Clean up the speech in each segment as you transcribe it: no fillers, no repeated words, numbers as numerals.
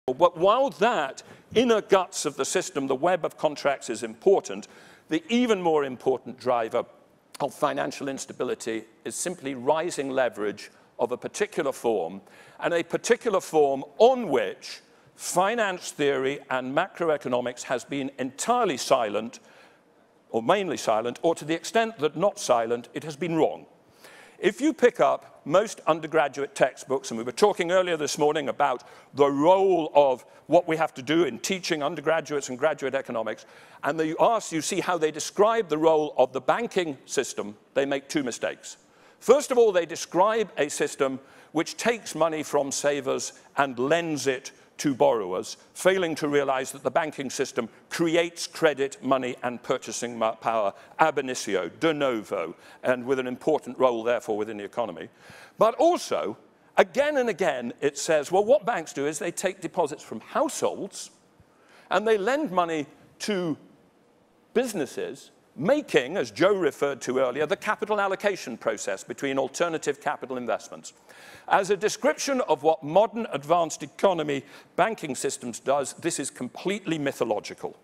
But while that inner guts of the system, the web of contracts, is important, the even more important driver of financial instability is simply rising leverage of a particular form, and a particular form on which finance theory and macroeconomics has been entirely silent, or mainly silent, or to the extent that not silent, it has been wrong. If you pick up most undergraduate textbooks, and we were talking earlier this morning about the role of what we have to do in teaching undergraduates and graduate economics, and you see how they describe the role of the banking system, they make two mistakes. First of all, they describe a system which takes money from savers and lends it to borrowers, failing to realize that the banking system creates credit, money, and purchasing power ab initio, de novo, and with an important role, therefore, within the economy. But also, again and again, it says, well, what banks do is they take deposits from households and they lend money to businesses, making, as Joe referred to earlier, the capital allocation process between alternative capital investments. As a description of what modern advanced economy banking systems does, this is completely mythological.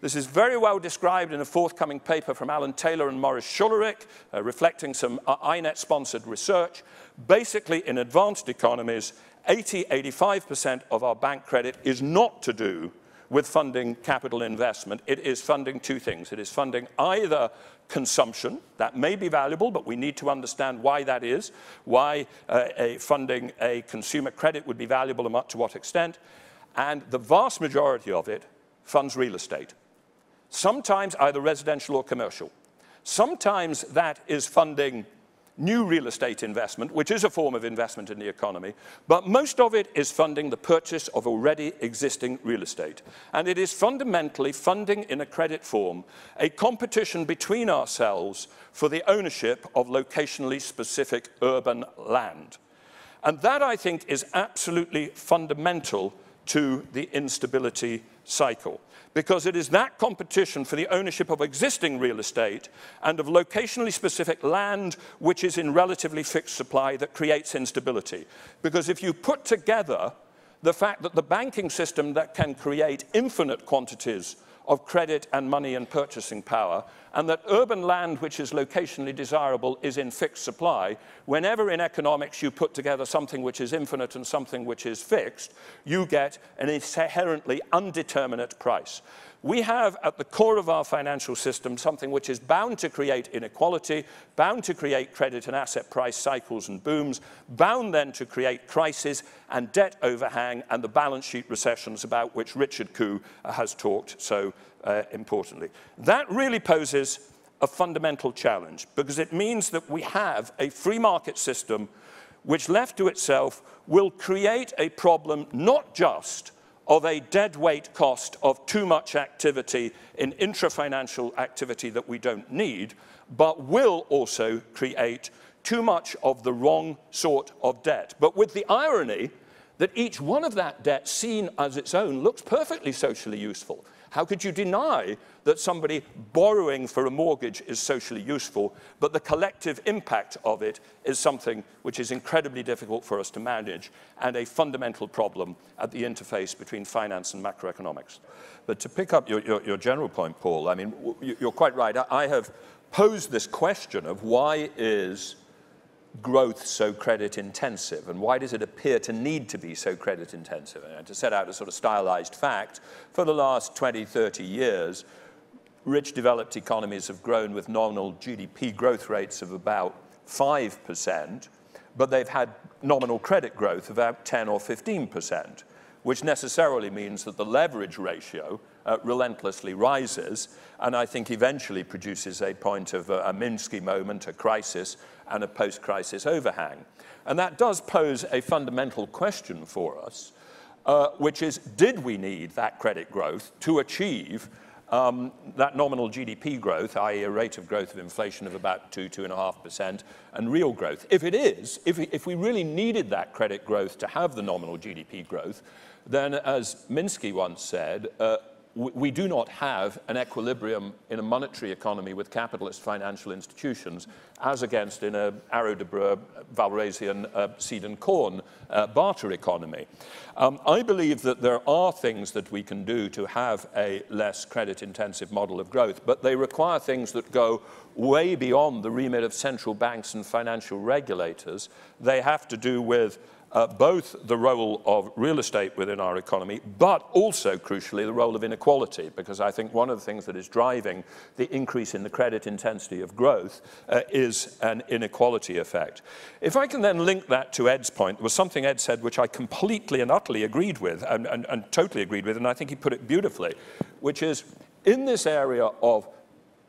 This is very well described in a forthcoming paper from Alan Taylor and Maurice Schularick, reflecting some INET-sponsored research. Basically, in advanced economies, 85% of our bank credit is not to do with funding capital investment. It is funding two things. It is funding either consumption, that may be valuable, but we need to understand why that is, why funding a consumer credit would be valuable and to what extent, and the vast majority of it funds real estate. Sometimes either residential or commercial. Sometimes that is funding new real estate investment, which is a form of investment in the economy, but most of it is funding the purchase of already existing real estate. And it is fundamentally funding in a credit form a competition between ourselves for the ownership of locationally specific urban land. And that, I think, is absolutely fundamental to the instability cycle, because it is that competition for the ownership of existing real estate and of locationally specific land which is in relatively fixed supply that creates instability. Because if you put together the fact that the banking system that can create infinite quantities of credit and money and purchasing power, and that urban land which is locationally desirable is in fixed supply, whenever in economics you put together something which is infinite and something which is fixed, you get an inherently undeterminate price. We have at the core of our financial system something which is bound to create inequality, bound to create credit and asset price cycles and booms, bound then to create crises and debt overhang and the balance sheet recessions about which Richard Koo has talked so importantly. That really poses a fundamental challenge, because it means that we have a free market system which, left to itself, will create a problem not just of a deadweight cost of too much activity in intra-financial activity that we don't need, but will also create too much of the wrong sort of debt. But with the irony that each one of that debt, seen as its own, looks perfectly socially useful. How could you deny that somebody borrowing for a mortgage is socially useful, but the collective impact of it is something which is incredibly difficult for us to manage and a fundamental problem at the interface between finance and macroeconomics? But to pick up your general point, Paul, I mean, you're quite right. I have posed this question of why is growth so credit intensive, and why does it appear to need to be so credit intensive? And to set out a sort of stylized fact, for the last 20, 30 years, rich developed economies have grown with nominal GDP growth rates of about 5%, but they've had nominal credit growth of about 10 or 15%, which necessarily means that the leverage ratio relentlessly rises, and I think eventually produces a point of a Minsky moment, a crisis, and a post-crisis overhang. And that does pose a fundamental question for us, which is, did we need that credit growth to achieve that nominal GDP growth, i.e. a rate of growth of inflation of about 2–2.5%, and real growth? If it is, if we really needed that credit growth to have the nominal GDP growth, then, as Minsky once said, we do not have an equilibrium in a monetary economy with capitalist financial institutions as against in a Arrow de Breu, Valrasian, seed and corn barter economy. I believe that there are things that we can do to have a less credit-intensive model of growth, but they require things that go way beyond the remit of central banks and financial regulators. They have to do with both the role of real estate within our economy, but also, crucially, the role of inequality, because I think one of the things that is driving the increase in the credit intensity of growth is an inequality effect. If I can then link that to Ed's point, there was something Ed said which I completely and utterly agreed with, and totally agreed with, and I think he put it beautifully, which is, in this area of,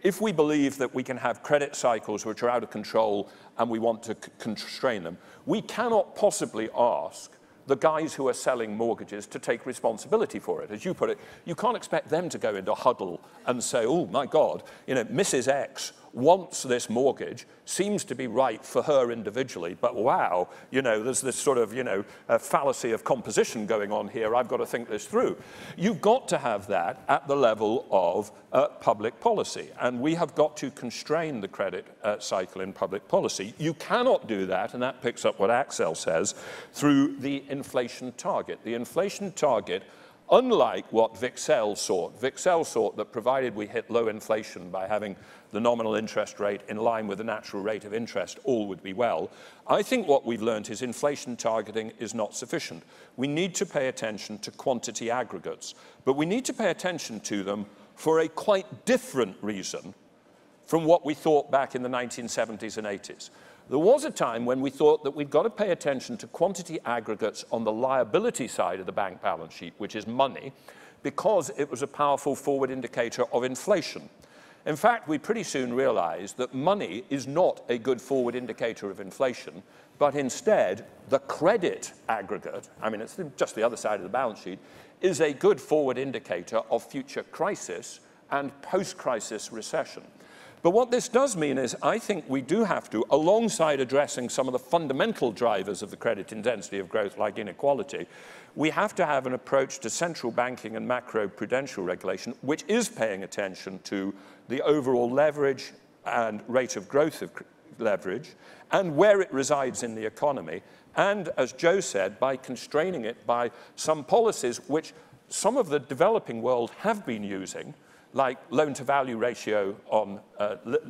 if we believe that we can have credit cycles which are out of control and we want to constrain them, we cannot possibly ask the guys who are selling mortgages to take responsibility for it. As you put it, you can't expect them to go into a huddle and say, oh my God, you know, Mrs. X wants this mortgage, seems to be right for her individually, but wow, you know, there's this sort of, you know, fallacy of composition going on here, I've got to think this through. You've got to have that at the level of public policy, and we have got to constrain the credit cycle in public policy. You cannot do that, and that picks up what Axel says, through the inflation target. The inflation target, unlike what Wicksell sought that provided we hit low inflation by having the nominal interest rate in line with the natural rate of interest, all would be well. I think what we've learned is inflation targeting is not sufficient. We need to pay attention to quantity aggregates, but we need to pay attention to them for a quite different reason from what we thought back in the 1970s and 80s. There was a time when we thought that we've got to pay attention to quantity aggregates on the liability side of the bank balance sheet, which is money, because it was a powerful forward indicator of inflation. In fact, we pretty soon realized that money is not a good forward indicator of inflation, but instead the credit aggregate, I mean, it's just the other side of the balance sheet, is a good forward indicator of future crisis and post-crisis recession. But what this does mean is I think we do have to, alongside addressing some of the fundamental drivers of the credit intensity of growth like inequality, we have to have an approach to central banking and macro-prudential regulation which is paying attention to the overall leverage and rate of growth of leverage and where it resides in the economy. And as Joe said, by constraining it by some policies which some of the developing world have been using, like loan-to-value ratio on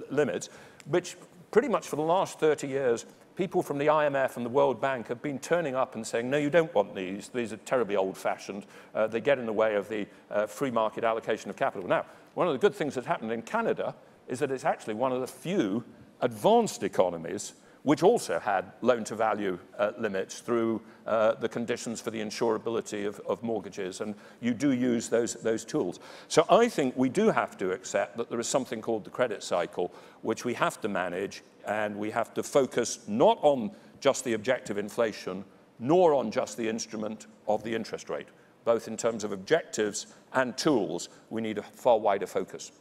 limits, which pretty much for the last 30 years, people from the IMF and the World Bank have been turning up and saying, no, you don't want these. These are terribly old-fashioned. They get in the way of the free market allocation of capital. Now, one of the good things that's happened in Canada is that it's actually one of the few advanced economies which also had loan-to-value limits through the conditions for the insurability of mortgages, and you do use those tools. So I think we do have to accept that there is something called the credit cycle, which we have to manage, and we have to focus not on just the objective inflation, nor on just the instrument of the interest rate. Both in terms of objectives and tools, we need a far wider focus.